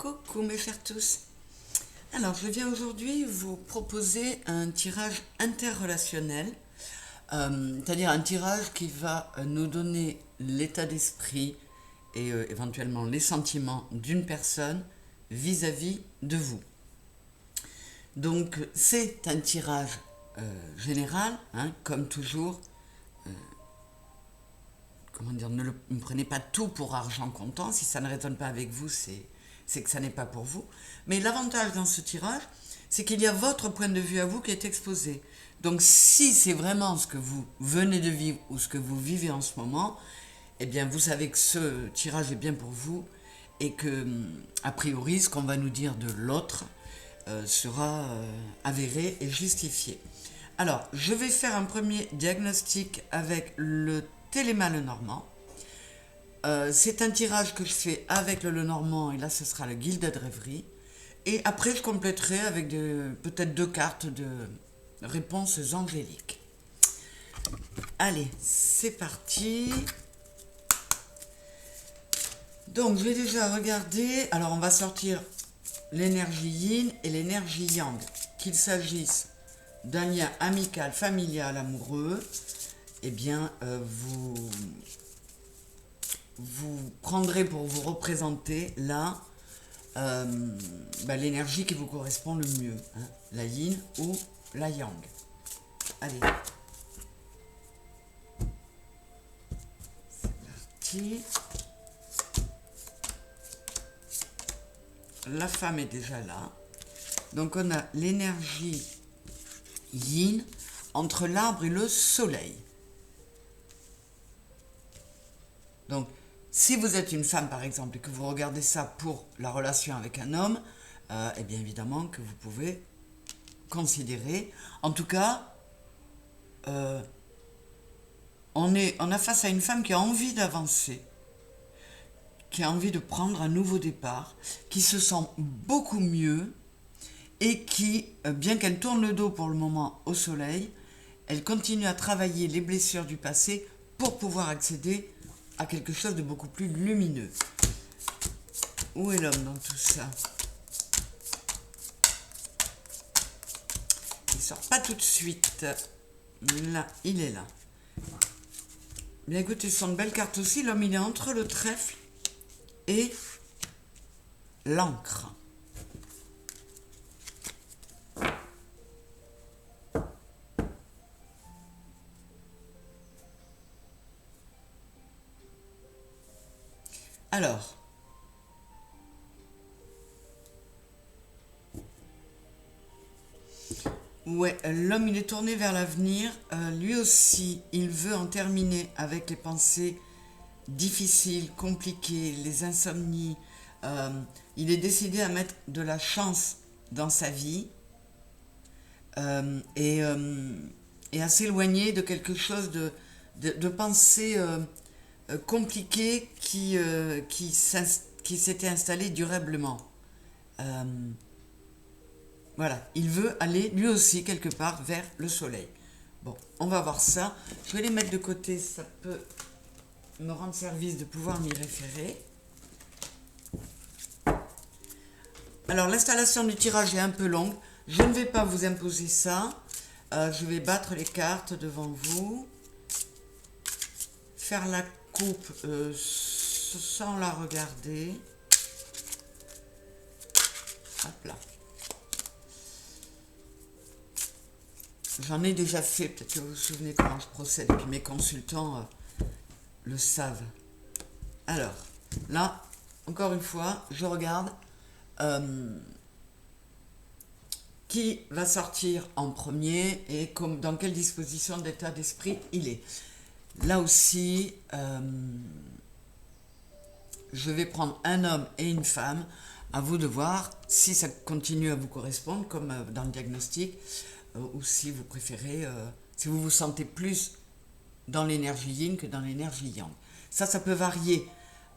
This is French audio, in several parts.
Coucou mes chers tous. Alors je viens aujourd'hui vous proposer un tirage interrelationnel, c'est-à-dire un tirage qui va nous donner l'état d'esprit et éventuellement les sentiments d'une personne vis-à-vis de vous. Donc c'est un tirage général, hein, comme toujours. Comment dire, ne prenez pas tout pour argent comptant. Si ça ne résonne pas avec vous, c'est que ça n'est pas pour vous. Mais l'avantage dans ce tirage, c'est qu'il y a votre point de vue à vous qui est exposé. Donc si c'est vraiment ce que vous venez de vivre ou ce que vous vivez en ce moment, eh bien vous savez que ce tirage est bien pour vous et que, a priori, ce qu'on va nous dire de l'autre sera avéré et justifié. Alors, je vais faire un premier diagnostic avec le Téléma Lenormand. C'est un tirage que je fais avec le Lenormand et là ce sera le Gilded Rêverie. Et après je compléterai avec peut-être 2 cartes de réponses angéliques. Allez, c'est parti. Donc je vais déjà regarder. Alors on va sortir l'énergie yin et l'énergie yang. Qu'il s'agisse d'un lien amical, familial, amoureux, eh bien, vous prendrez pour vous représenter là l'énergie qui vous correspond le mieux, hein, la yin ou la yang. Allez, c'est parti. La femme est déjà là. Donc on a l'énergie yin entre l'arbre et le soleil. Donc, si vous êtes une femme, par exemple, et que vous regardez ça pour la relation avec un homme, eh bien évidemment que vous pouvez considérer. En tout cas, on a face à une femme qui a envie d'avancer, qui a envie de prendre un nouveau départ, qui se sent beaucoup mieux et qui, bien qu'elle tourne le dos pour le moment au soleil, elle continue à travailler les blessures du passé pour pouvoir accéder à quelque chose de beaucoup plus lumineux. Où est l'homme dans tout ça? Il sort pas tout de suite. Là, il est là. Bien écoutez, ce sont de belles cartes aussi. L'homme, il est entre le trèfle et l'encre. Alors, ouais, l'homme il est tourné vers l'avenir, lui aussi il veut en terminer avec les pensées difficiles, compliquées, les insomnies, il est décidé à mettre de la chance dans sa vie et à s'éloigner de quelque chose de pensée compliqué qui s'était installé durablement. Voilà, il veut aller lui aussi quelque part vers le soleil. Bon, on va voir ça. Je vais les mettre de côté, ça peut me rendre service de pouvoir m'y référer. Alors, l'installation du tirage est un peu longue. Je ne vais pas vous imposer ça. Je vais battre les cartes devant vous. Faire la coupe sans la regarder. Hop là. J'en ai déjà fait, peut-être que vous vous souvenez comment je procède, et puis mes consultants le savent. Alors, là, encore une fois, je regarde qui va sortir en premier et dans quelle disposition d'état d'esprit il est. Là aussi, je vais prendre un homme et une femme. À vous de voir si ça continue à vous correspondre, comme dans le diagnostic, ou si vous préférez, si vous vous sentez plus dans l'énergie yin que dans l'énergie yang. Ça peut varier.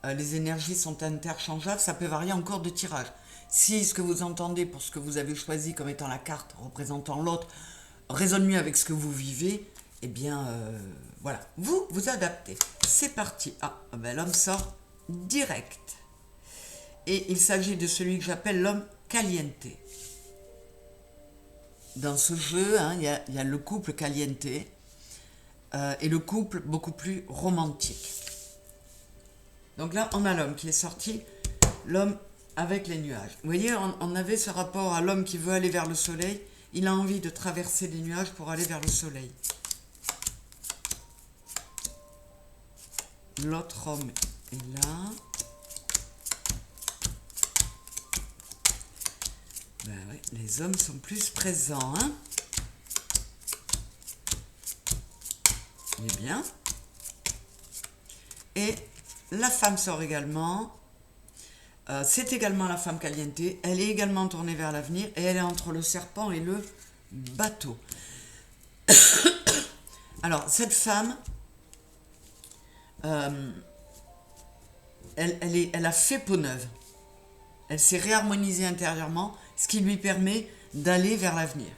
Les énergies sont interchangeables, ça peut varier encore de tirage. Si ce que vous entendez pour ce que vous avez choisi comme étant la carte représentant l'autre résonne mieux avec ce que vous vivez, eh bien, voilà, vous adaptez. C'est parti. Ah, ben l'homme sort direct. Et il s'agit de celui que j'appelle l'homme caliente. Dans ce jeu, hein, il y a le couple caliente et le couple beaucoup plus romantique. Donc là, on a l'homme qui est sorti, l'homme avec les nuages. Vous voyez, on avait ce rapport à l'homme qui veut aller vers le soleil. Il a envie de traverser les nuages pour aller vers le soleil. L'autre homme est là. Ben ouais, les hommes sont plus présents, hein. Il est bien. Et la femme sort également. C'est également la femme caliente. Elle est également tournée vers l'avenir et elle est entre le serpent et le bateau. Alors, cette femme, elle a fait peau neuve. Elle s'est réharmonisée intérieurement, ce qui lui permet d'aller vers l'avenir.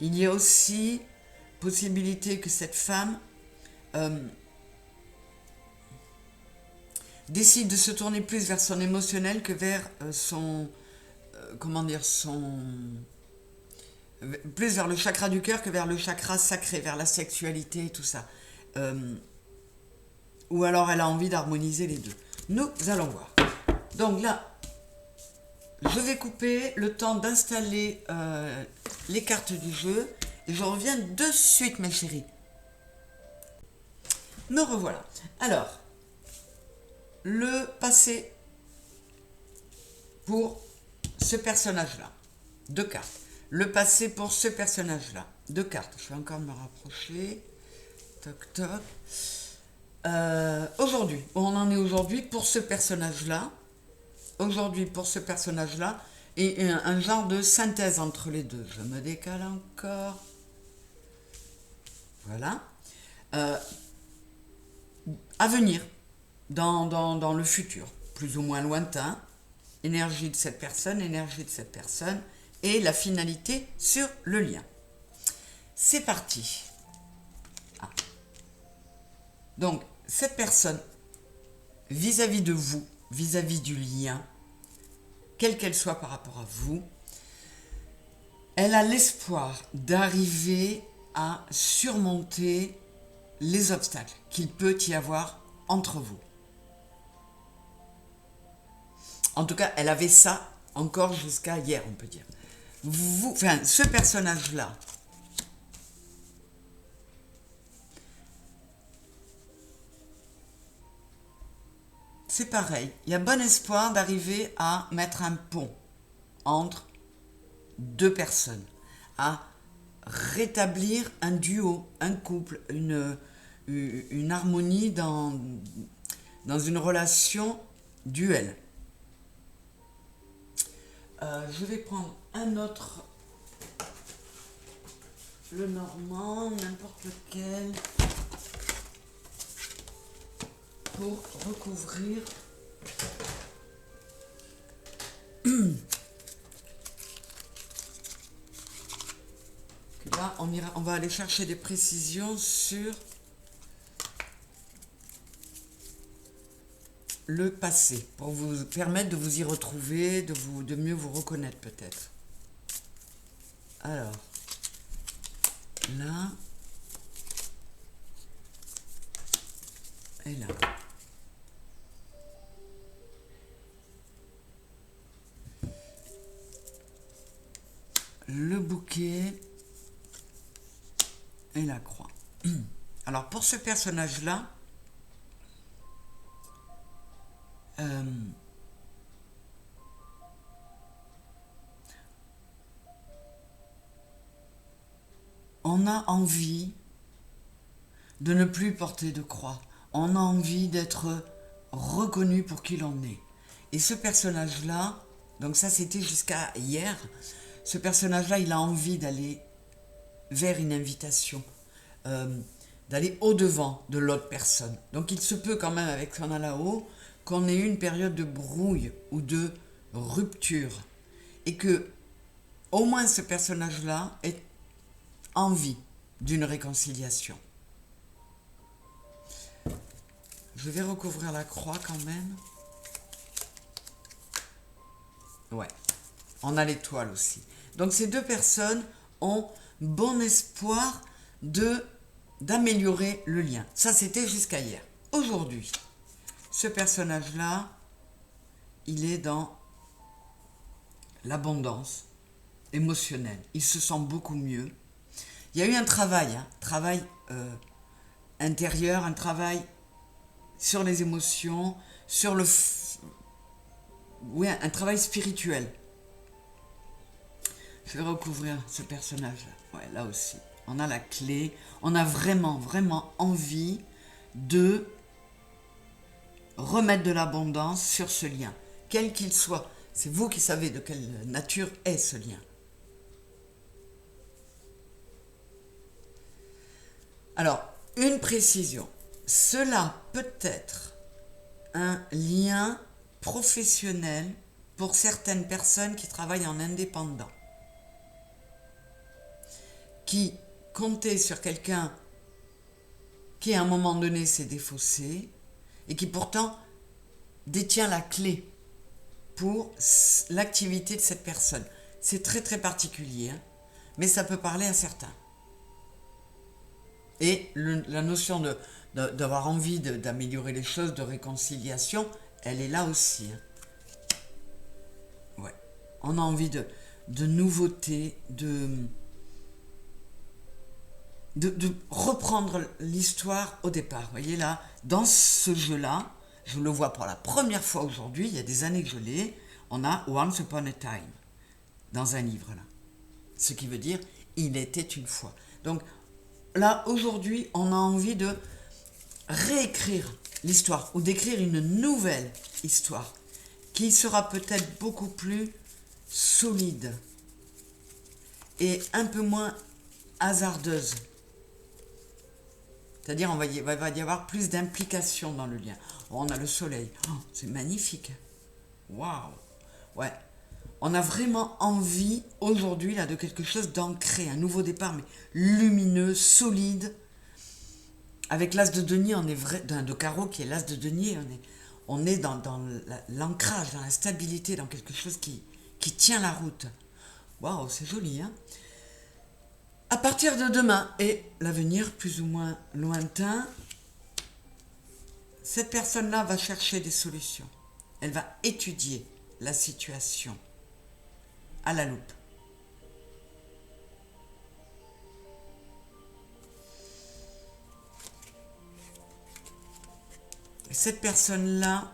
Il y a aussi possibilité que cette femme décide de se tourner plus vers son émotionnel que vers son... plus vers le chakra du cœur que vers le chakra sacré, vers la sexualité et tout ça. Ou alors elle a envie d'harmoniser les deux. Nous allons voir. Donc là, je vais couper le temps d'installer les cartes du jeu. Et je reviens de suite, mes chéris. Me revoilà. Alors, le passé pour ce personnage-là. 2 cartes. Le passé pour ce personnage-là. 2 cartes. Je vais encore me rapprocher. Toc, toc. Aujourd'hui, où on en est aujourd'hui pour ce personnage-là. Aujourd'hui pour ce personnage-là. Et un genre de synthèse entre les deux. Je me décale encore. Voilà. À venir. Dans le futur. Plus ou moins lointain. Énergie de cette personne, et la finalité sur le lien. C'est parti. Ah. Donc, cette personne, vis-à-vis de vous, vis-à-vis du lien, quelle qu'elle soit par rapport à vous, elle a l'espoir d'arriver à surmonter les obstacles qu'il peut y avoir entre vous. En tout cas, elle avait ça encore jusqu'à hier, on peut dire. Ce personnage-là, c'est pareil. Il y a bon espoir d'arriver à mettre un pont entre 2 personnes, à rétablir un duo, un couple, une harmonie dans une relation duel. Je vais prendre un autre, le normand, n'importe lequel, pour recouvrir. Là, on va aller chercher des précisions sur le passé, pour vous permettre de vous y retrouver, de mieux vous reconnaître peut-être. Alors, là, et là. Le bouquet et la croix. Alors, pour ce personnage-là, on a envie de ne plus porter de croix. On a envie d'être reconnu pour qui l'on est. Et ce personnage-là, donc ça c'était jusqu'à hier, ce personnage-là, il a envie d'aller vers une invitation, d'aller au-devant de l'autre personne. Donc il se peut quand même, avec ce qu'on a là-haut, qu'on ait eu une période de brouille ou de rupture. Et que, au moins ce personnage-là ait envie d'une réconciliation. Je vais recouvrir la croix quand même. Ouais. On a l'étoile aussi. Donc ces deux personnes ont bon espoir d'améliorer le lien. Ça, c'était jusqu'à hier. Aujourd'hui, ce personnage-là, il est dans l'abondance émotionnelle. Il se sent beaucoup mieux. Il y a eu un travail, intérieur, un travail sur les émotions, sur oui, un travail spirituel. Je vais recouvrir ce personnage-là. Ouais, là aussi. On a la clé. On a vraiment, vraiment envie de remettre de l'abondance sur ce lien, quel qu'il soit. C'est vous qui savez de quelle nature est ce lien. Alors, une précision. Cela peut être un lien professionnel pour certaines personnes qui travaillent en indépendant, qui comptaient sur quelqu'un qui à un moment donné s'est défaussé et qui pourtant détient la clé pour l'activité de cette personne. C'est très très particulier, hein, mais ça peut parler à certains. Et la notion d'avoir envie d'améliorer les choses, de réconciliation, elle est là aussi. Hein. Ouais. On a envie de nouveautés, de reprendre l'histoire au départ. Vous voyez là, dans ce jeu-là, je le vois pour la première fois aujourd'hui, il y a des années que je l'ai, on a Once Upon a Time, dans un livre là. Ce qui veut dire, il était une fois. Donc là, aujourd'hui, on a envie de réécrire l'histoire, ou d'écrire une nouvelle histoire, qui sera peut-être beaucoup plus solide, et un peu moins hasardeuse. C'est-à-dire, il va y avoir plus d'implication dans le lien. Oh, on a le soleil. Oh, c'est magnifique. Waouh. Ouais. On a vraiment envie, aujourd'hui, là, de quelque chose d'ancré. Un nouveau départ, mais lumineux, solide. Avec l'as de denier, on est vrai, de carreau qui est l'as de denier. On est dans l'ancrage, dans la stabilité, dans quelque chose qui tient la route. Waouh, c'est joli, hein? À partir de demain et l'avenir plus ou moins lointain, cette personne-là va chercher des solutions. Elle va étudier la situation à la loupe. Et cette personne-là,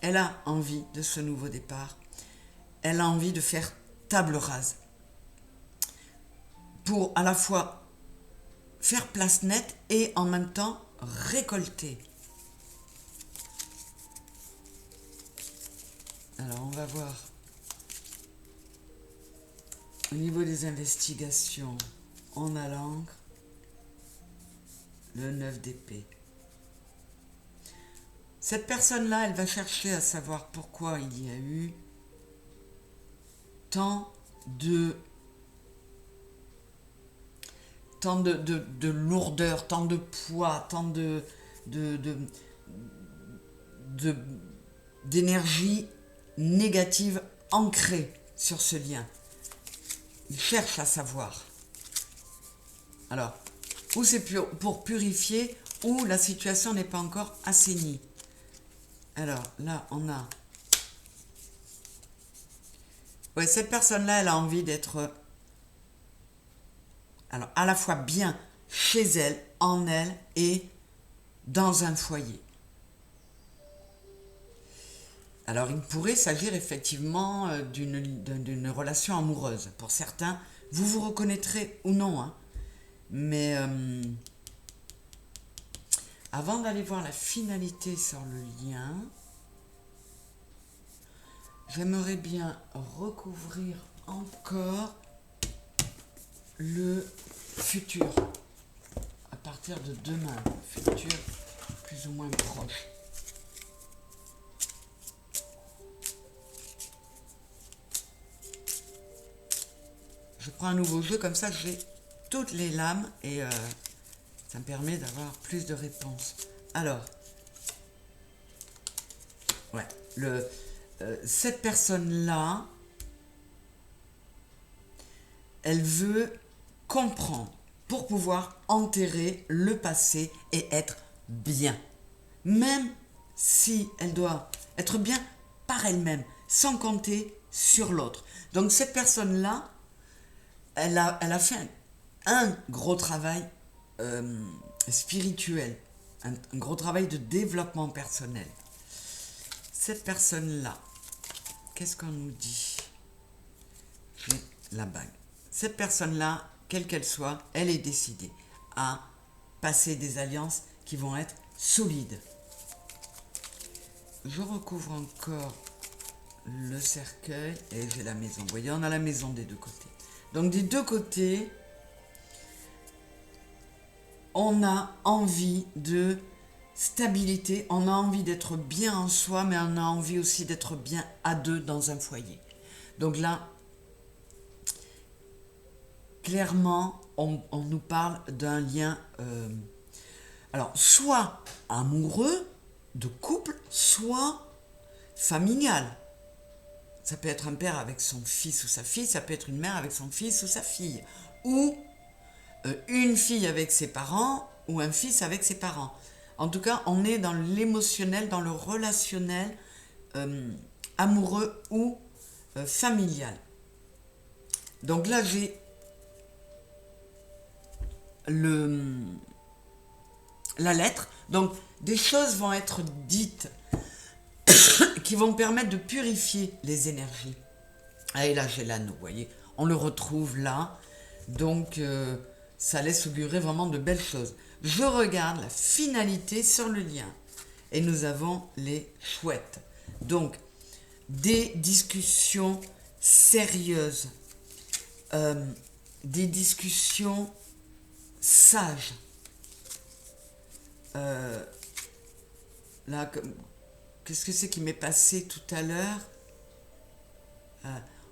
elle a envie de ce nouveau départ. Elle a envie de faire table rase. Pour à la fois faire place nette et en même temps récolter. Alors on va voir au niveau des investigations, on a l'encre, le 9 d'épée. Cette personne-là, elle va chercher à savoir pourquoi il y a eu tant de lourdeur, tant de poids, tant d'énergie négative ancrée sur ce lien. Il cherche à savoir. Alors, ou c'est pour purifier, ou la situation n'est pas encore assainie. Alors, là, on a... Ouais, cette personne-là, elle a envie d'être... Alors, à la fois bien chez elle, en elle, et dans un foyer. Alors, il pourrait s'agir effectivement d'une relation amoureuse. Pour certains, vous vous reconnaîtrez ou non. Hein. Mais avant d'aller voir la finalité sur le lien, j'aimerais bien recouvrir encore le futur. À partir de demain, futur plus ou moins proche. Je prends un nouveau jeu, comme ça j'ai toutes les lames et ça me permet d'avoir plus de réponses. Alors, ouais, cette personne-là, elle veut comprendre pour pouvoir enterrer le passé et être bien. Même si elle doit être bien par elle-même, sans compter sur l'autre. Donc cette personne-là, elle a fait un gros travail spirituel, un gros travail de développement personnel. Cette personne-là, qu'est-ce qu'on nous dit? J'ai la bague. Cette personne-là, quelle qu'elle soit, elle est décidée à passer des alliances qui vont être solides. Je recouvre encore le cercueil et j'ai la maison. Vous voyez, on a la maison des deux côtés. Donc des deux côtés, on a envie de stabilité, on a envie d'être bien en soi, mais on a envie aussi d'être bien à deux dans un foyer. Donc là, clairement, on nous parle d'un lien, alors soit amoureux, de couple, soit familial. Ça peut être un père avec son fils ou sa fille, ça peut être une mère avec son fils ou sa fille, ou une fille avec ses parents, ou un fils avec ses parents. En tout cas, on est dans l'émotionnel, dans le relationnel, amoureux ou familial. Donc là, j'ai la lettre. Donc, des choses vont être dites qui vont permettre de purifier les énergies. Ah, et là, j'ai l'anneau, vous voyez. On le retrouve là. Donc, ça laisse augurer vraiment de belles choses. Je regarde la finalité sur le lien. Et nous avons les chouettes. Donc, des discussions sérieuses. Des discussions sages. Là, qu'est-ce que c'est qui m'est passé tout à l'heure?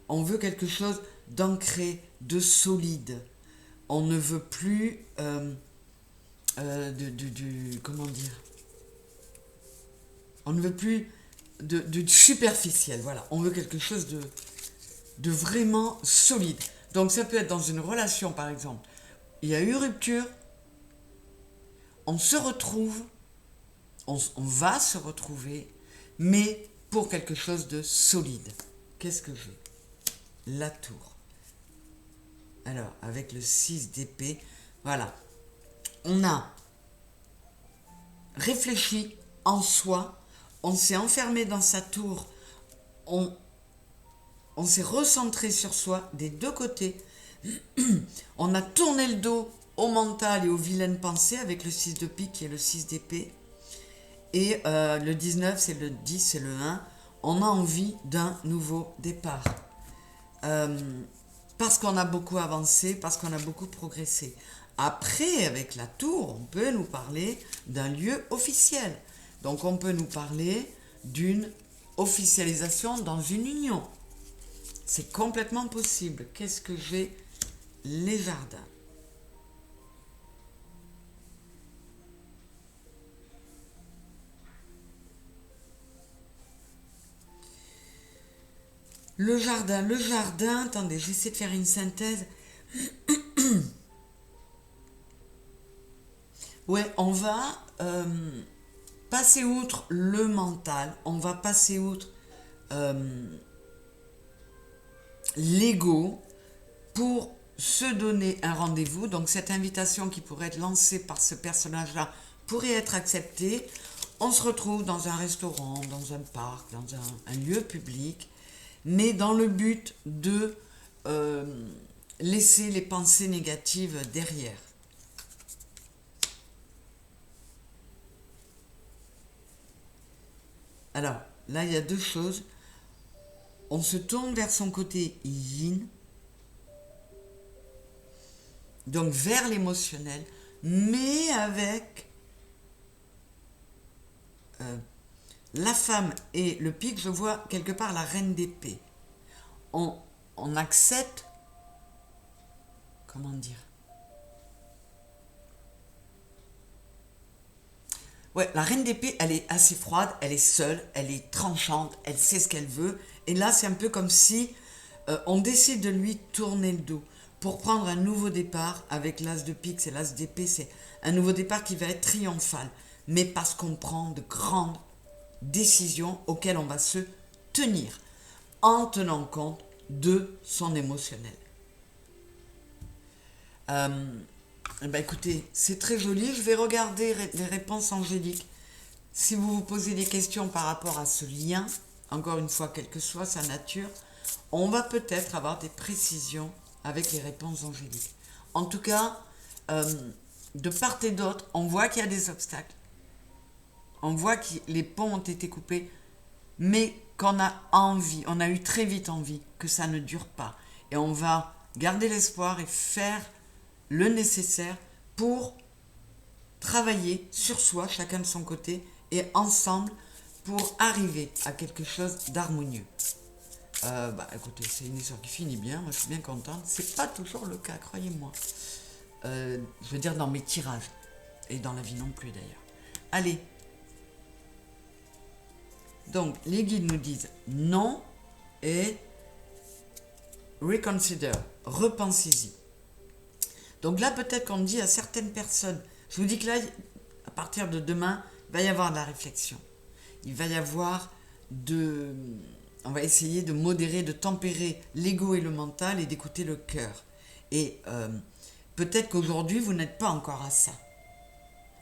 On veut quelque chose d'ancré, de solide. On ne veut plus comment dire? On ne veut plus de superficiel. Voilà, on veut quelque chose de vraiment solide. Donc ça peut être dans une relation, par exemple. Il y a eu rupture. On se retrouve. On va se retrouver, mais pour quelque chose de solide. Qu'est-ce que j'ai? La tour. Alors, avec le 6 d'épée, voilà. On a réfléchi en soi, on s'est enfermé dans sa tour, on s'est recentré sur soi des deux côtés. On a tourné le dos au mental et aux vilaines pensées avec le 6 de pique et le 6 d'épée. Et le 19, c'est le 10, c'est le 1. On a envie d'un nouveau départ. Parce qu'on a beaucoup avancé, parce qu'on a beaucoup progressé. Après, avec la tour, on peut nous parler d'un lieu officiel. Donc, on peut nous parler d'une officialisation dans une union. C'est complètement possible. Qu'est-ce que j'ai? Les jardins. Le jardin, attendez, j'essaie de faire une synthèse. Ouais, on va passer outre le mental, on va passer outre l'ego pour se donner un rendez-vous. Donc cette invitation qui pourrait être lancée par ce personnage-là pourrait être acceptée. On se retrouve dans un restaurant, dans un parc, dans un lieu public, mais dans le but de laisser les pensées négatives derrière. Alors, là, il y a deux choses. On se tourne vers son côté yin, donc vers l'émotionnel, mais avec la femme et le pic, je vois quelque part la reine d'épée. On accepte, comment dire? Ouais, la reine d'épée, elle est assez froide, elle est seule, elle est tranchante, elle sait ce qu'elle veut. Et là, c'est un peu comme si on décide de lui tourner le dos. pour prendre un nouveau départ avec l'as de pique et l'as d'épée. C'est un nouveau départ qui va être triomphal, mais parce qu'on prend de grandes décisions auxquelles on va se tenir en tenant compte de son émotionnel. Écoutez, c'est très joli. Je vais regarder les réponses angéliques. Si vous vous posez des questions par rapport à ce lien, encore une fois, quelle que soit sa nature, on va peut-être avoir des précisions avec les réponses angéliques. En tout cas, de part et d'autre, on voit qu'il y a des obstacles. On voit que les ponts ont été coupés, mais qu'on a envie, on a eu très vite envie que ça ne dure pas. Et on va garder l'espoir et faire le nécessaire pour travailler sur soi, chacun de son côté, et ensemble pour arriver à quelque chose d'harmonieux. Écoutez, c'est une histoire qui finit bien, moi je suis bien contente. C'est pas toujours le cas, croyez-moi. Je veux dire dans mes tirages, et dans la vie non plus d'ailleurs. Allez. Donc, les guides nous disent non et reconsider, repensez-y. Donc là, peut-être qu'on dit à certaines personnes, je vous dis que là, à partir de demain, il va y avoir de la réflexion. Il va y avoir on va essayer de modérer, de tempérer l'ego et le mental et d'écouter le cœur. Et peut-être qu'aujourd'hui, vous n'êtes pas encore à ça.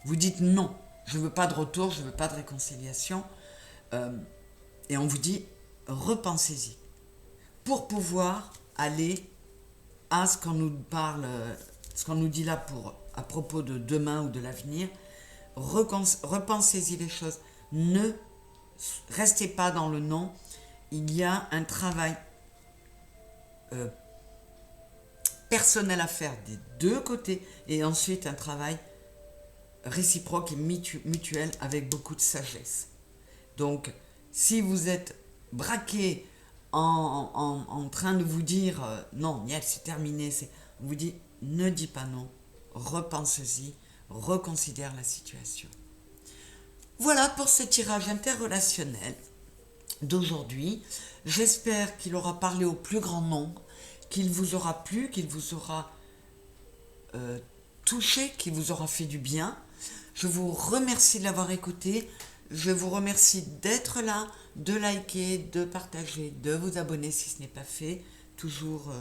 Vous dites non, je ne veux pas de retour, je ne veux pas de réconciliation. Et on vous dit, repensez-y. Pour pouvoir aller à ce qu'on nous parle, ce qu'on nous dit là à propos de demain ou de l'avenir, repensez-y les choses. Ne restez pas dans le non. Il y a un travail personnel à faire des deux côtés et ensuite un travail réciproque et mutuel avec beaucoup de sagesse. Donc, si vous êtes braqué en train de vous dire non, Niel, c'est terminé, on vous dit ne dis pas non, repensez-y, reconsidère la situation. Voilà pour ce tirage interrelationnel d'aujourd'hui. J'espère qu'il aura parlé au plus grand nombre, qu'il vous aura plu, qu'il vous aura touché, qu'il vous aura fait du bien. Je vous remercie de l'avoir écouté. Je vous remercie d'être là, de liker, de partager, de vous abonner si ce n'est pas fait. Toujours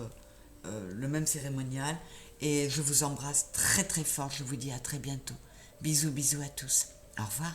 le même cérémonial. Et je vous embrasse très très fort. Je vous dis à très bientôt. Bisous, bisous à tous. Au revoir.